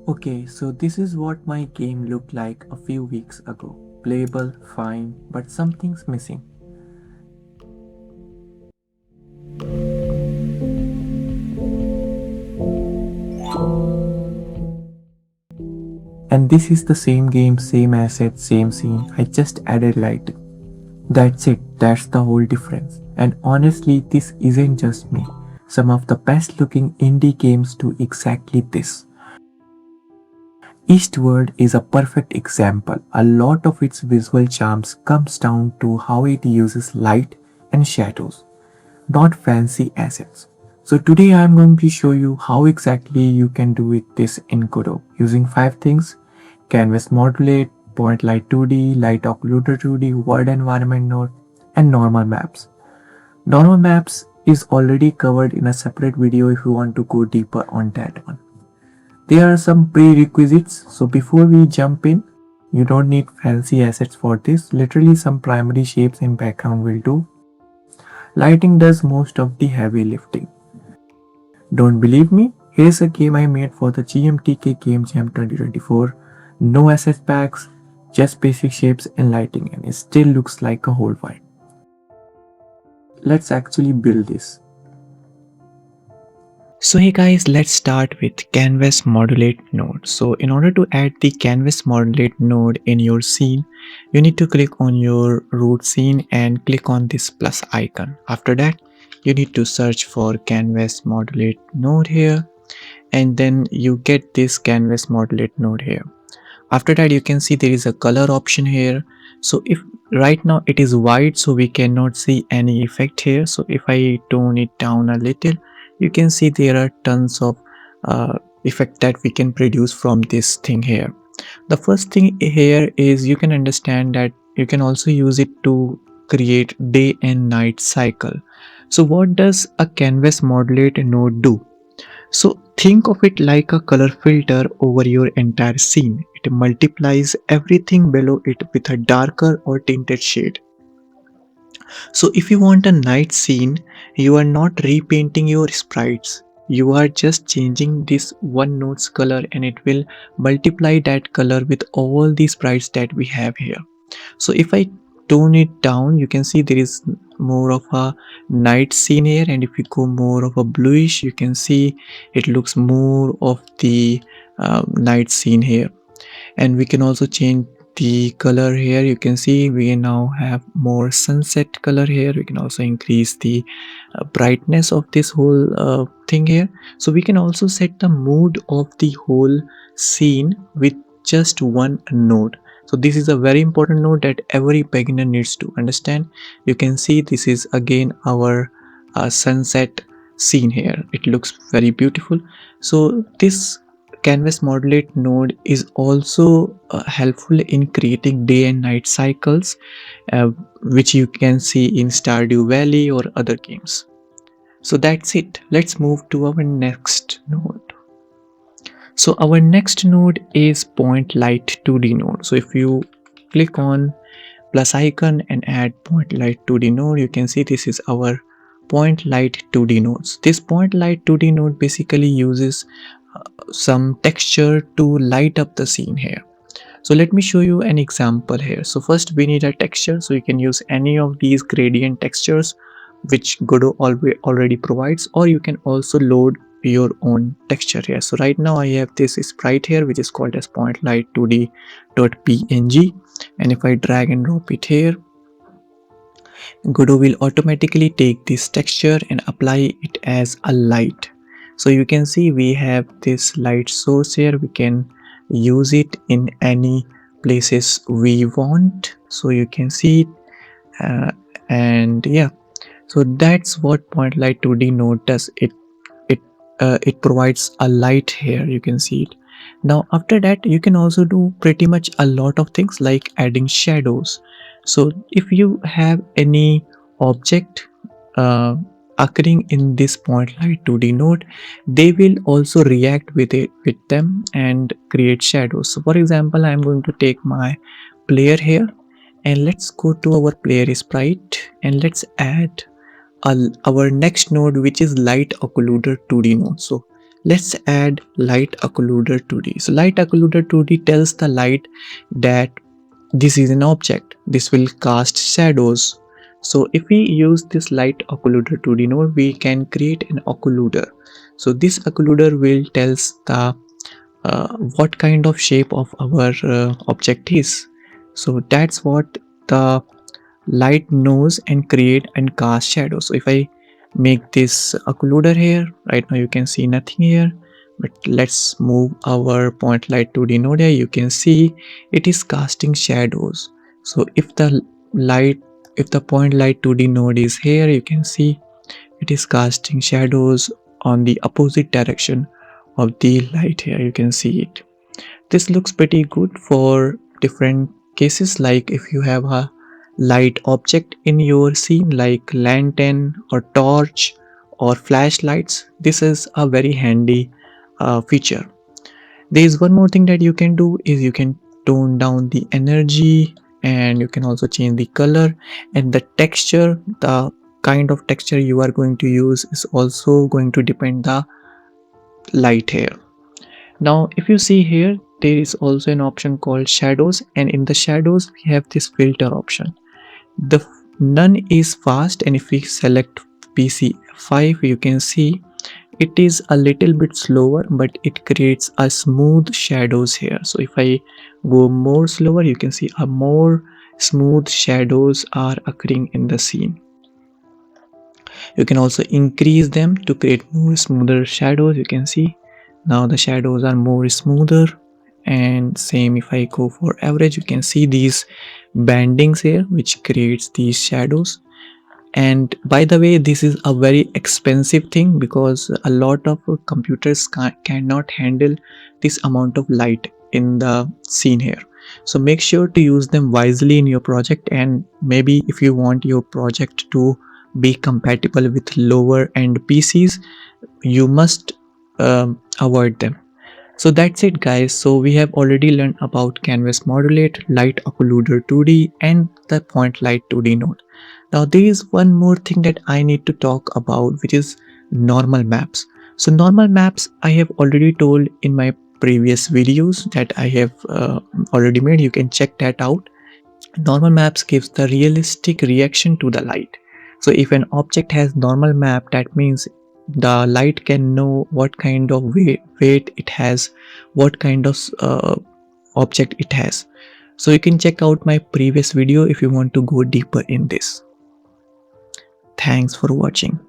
Okay, so this is what my game looked like a few weeks ago. Playable, fine, but something's missing. And this is the same game, same assets, same scene. I just added lighting. That's it, that's the whole difference. And honestly, this isn't just me. Some of the best looking indie games do exactly this. Eastward is a perfect example. A lot of its visual charms comes down to how it uses light and shadows, not fancy assets. So today I am going to show you how exactly you can do this in Godot using 5 things: Canvas Modulate, Point Light 2D, Light Occluder 2D, World Environment Node, and Normal Maps. Normal Maps is already covered in a separate video if you want to go deeper on that one. There are some prerequisites, so before we jump in, you don't need fancy assets for this. Literally some primary shapes in background will do. Lighting does most of the heavy lifting. Don't believe me? Here's a game I made for the GMTK Game Jam 2024. No asset packs, just basic shapes and lighting, and it still looks like a whole vibe. Let's actually build this. So hey guys, let's start with Canvas Modulate node. So in order to add the Canvas Modulate node in your scene, you need to click on your root scene and click on this plus icon. After that, you need to search for Canvas Modulate node here, and then you get this Canvas Modulate node here. After that, you can see there is a color option here. So if right now it is white, so we cannot see any effect here. So if I tone it down a little, you can see there are tons of effect that we can produce from this thing here. The first thing here is you can understand that you can also use it to create day and night cycle. So what does a canvas modulate node do? So think of it like a color filter over your entire scene. It multiplies everything below it with a darker or tinted shade. So if you want a night scene, you are not repainting your sprites. You are just changing this one node's color and it will multiply that color with all the sprites that we have here. So if I tone it down, you can see there is more of a night scene here, and if you go more of a bluish, you can see it looks more of the night scene here. And we can also change the color here. You can see we now have more sunset color here. We can also increase the brightness of this whole thing here. So we can also set the mood of the whole scene with just one node. So this is a very important node that every beginner needs to understand. You can see this is again our sunset scene here. It looks very beautiful. So this canvas modulate node is also helpful in creating day and night cycles, uh, which you can see in Stardew Valley or other games. So that's it. Let's move to our next node. So our next node is point light 2D node. So if you click on plus icon and add point light 2D node, you can see this is our point light 2D nodes. This point light 2D node basically uses some texture to light up the scene here. So let me show you an example here. So first we need a texture, so you can use any of these gradient textures which Godot already provides, or you can also load your own texture here. So right now I have this sprite here which is called as point light 2d.png, and if I drag and drop it here, Godot will automatically take this texture and apply it as a light. So you can see we have this light source here. We can use it in any places we want. So you can see it, and yeah, so that's what point light 2D node does. It provides a light here. You can see it. Now after that, you can also do pretty much a lot of things like adding shadows. So if you have any object occurring in this point light 2D node, they will also react with them and create shadows. So for example, I'm going to take my player here, and let's go to our player sprite and let's add our next node, which is light occluder 2D node. So Let's add light occluder 2D. So light occluder 2D tells the light that this is an object. This will cast shadows. So if we use this light occluder 2D node, we can create an occluder. So this occluder will tells the what kind of shape of our object is. So that's what the light knows and create and cast shadow. So if I make this occluder here, right now you can see nothing here, but let's move our point light 2D node here. You can see it is casting shadows. So if the point light 2D node is here, you can see it is casting shadows on the opposite direction of the light here. You can see it. This looks pretty good for different cases, like if you have a light object in your scene like lantern or torch or flashlights. This is a very handy feature. There is one more thing that you can do is you can tone down the energy, and you can also change the color and the texture. The kind of texture you are going to use is also going to depend the light here. Now if you see here, there is also an option called shadows, and in the shadows we have this filter option. The none is fast, and if we select PC5, you can see it is a little bit slower, but it creates a smooth shadows here. So if I go more slower, you can see a more smooth shadows are occurring in the scene. You can also increase them to create more smoother shadows. You can see now the shadows are more smoother, and same if I go for average, you can see these bandings here which creates these shadows. And by the way, this is a very expensive thing because a lot of computers cannot handle this amount of light in the scene here. So make sure to use them wisely in your project, and maybe if you want your project to be compatible with lower end PCs, you must avoid them. So that's it guys. So we have already learned about Canvas Modulate, Light Occluder 2D and the Point Light 2D node. Now there is one more thing that I need to talk about, which is normal maps. So normal maps I have already told in my previous videos that I have already made. You can check that out. Normal maps gives the realistic reaction to the light. So if an object has normal map, that means the light can know what kind of weight it has, what kind of object it has. So you can check out my previous video if you want to go deeper in this. Thanks for watching.